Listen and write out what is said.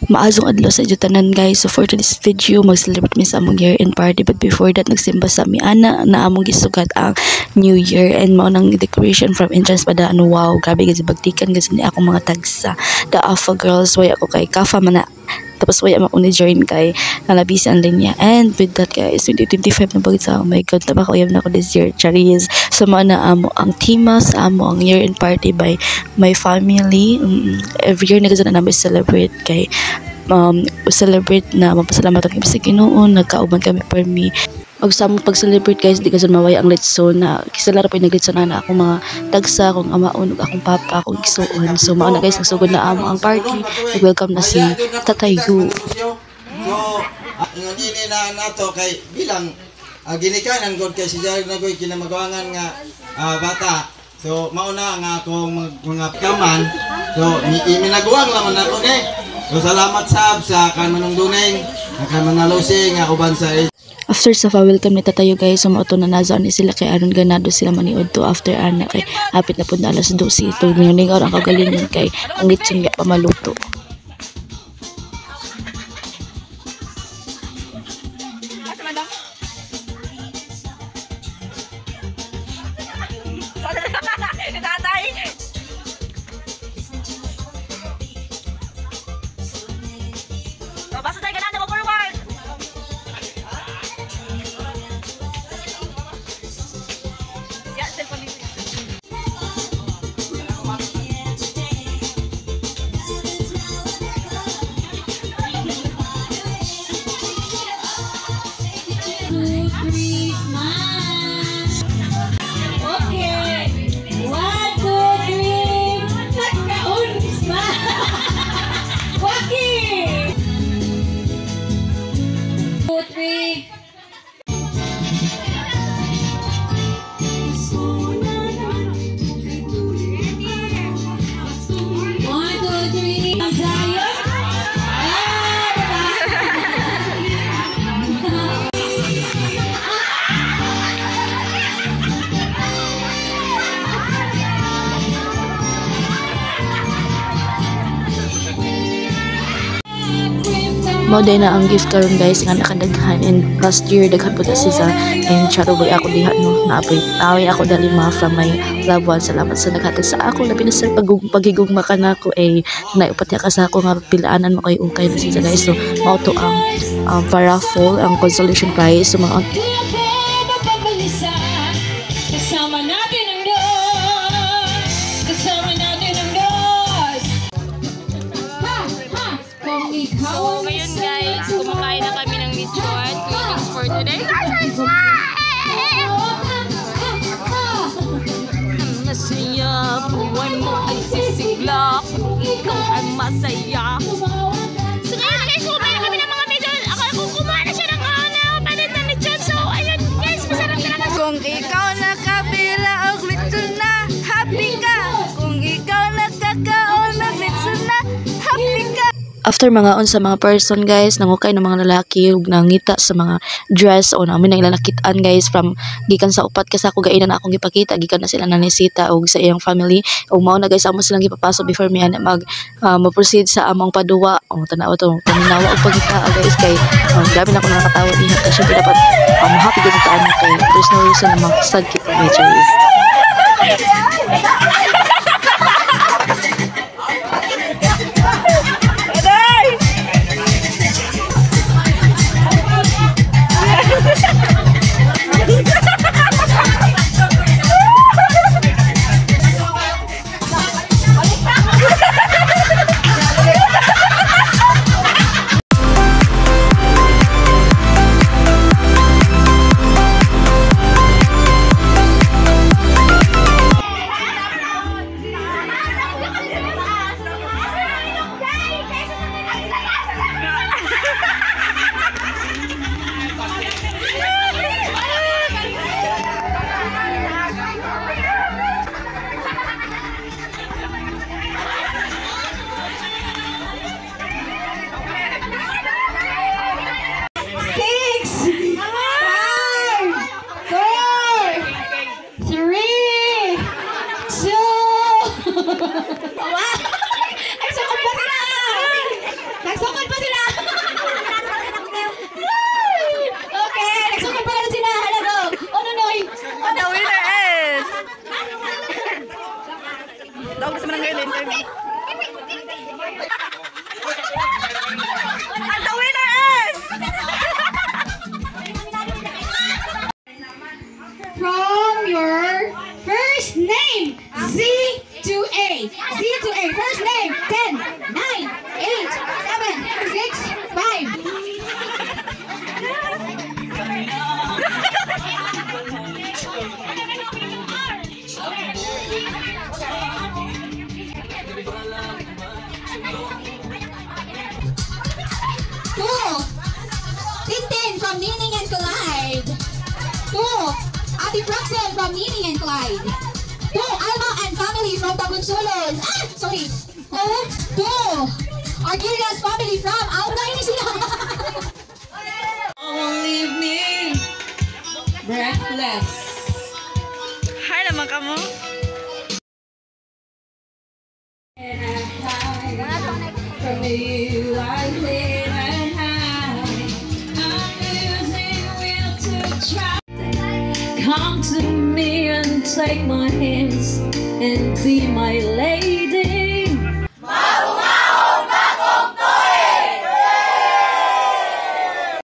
Maazong adlaw sa tanan guys. So for today's video, mag-celebrate mi sa among year-end party. But before that, nagsimba sa mi ana na among gisugat ang New Year. And mao nang decoration from entrance pa daan. Wow, grabe kasi bagtikan kasi ni akong mga tagsa. The Alpha Girls, way ako kay Kafa man na. Tapos waya ako ni join kay nalabisan linya. And with that guys, 2025 na bagay sa oh my god, tabaka uyab na ako this year. Charis. So na amo ang temas, amo ang year-end party by my family. Every year na namin celebrate kay celebrate na mapasalamat kami sa Ginoo, nagkauban kami per me. Og sa pag-celebrate guys, di kasi mawaya ang litson na kisala ra po naglitson na akong mga tagsa, akong amaon, ug akong papa, akong igsuon. So mao na guys, nagsugod na amo ang party. Welcome na si Tatay Yu. So, ngini na nato kay bilang ginikanan gud kay si Jared na koy kinamagawangan nga bata. So mao na nga akong mga kaman. So iminagawan lang nako ni. So salamat sa kan manung duneng, kan manalusi nga uban sa after sa welcome ni Tatayo guys, sumauto na nazaan ni sila kay aron ganado sila maniud to after ana kay hapit na pud na alas 12 ito ning oras ang kagalingon kay ang litson nga pamaluto. Mao day na ang gift karon guys nga nakadaghan, and last year daghan po ta siya and charoboy ako diha no naaway ako dali ma from my loved one. Salamat sa naghatag sa ako labi na sa paghigugma kanako ay naipatya ka sa ako nga pilaanan mo kay ukay na siya guys. So mao to ang paraffol ang consolation prize. So mga So, ngayon guys, kumakain na kami ng lechon. Greetings for today. Masaya, buwan mo ay sisigla. Ikaw ay masaya. So, ngayon guys, kumakain kami ng mga medyo. Ako kumuha na siya ng palit na lechon. So, ayun guys, masarap talaga. Kung ikaw nakabila og lechon na, happy ka. Kung ikaw nakakaon ng lechon na, happy ka. after mga on sa mga person guys, nangukay ng mga lalaki ug nangita sa mga dress o namin nang ilalakitan guys from gikan sa upat kasi ako gainan na akong gipakita gikan na sila nanisita ug sa iyang family ug mao na guys amo silang gipapasok before me ana mag-proceed sa among paduwa o tanaw to paminawa ug pagita guys kay grabe na ako nakatawa diha kasi dapat happy gid ta ana kay there's no reason na mag-sad kita guys. Ate Proxen from Nini and Clyde. To Alma and family from Tagunsulod. Ah, sorry. To Argilia's family from Aura. Ini sila. Won't leave me breathless. Hi naman ka mo. From you I live and hide. I'm losing will to try. Come to me and take my hands and be my lady.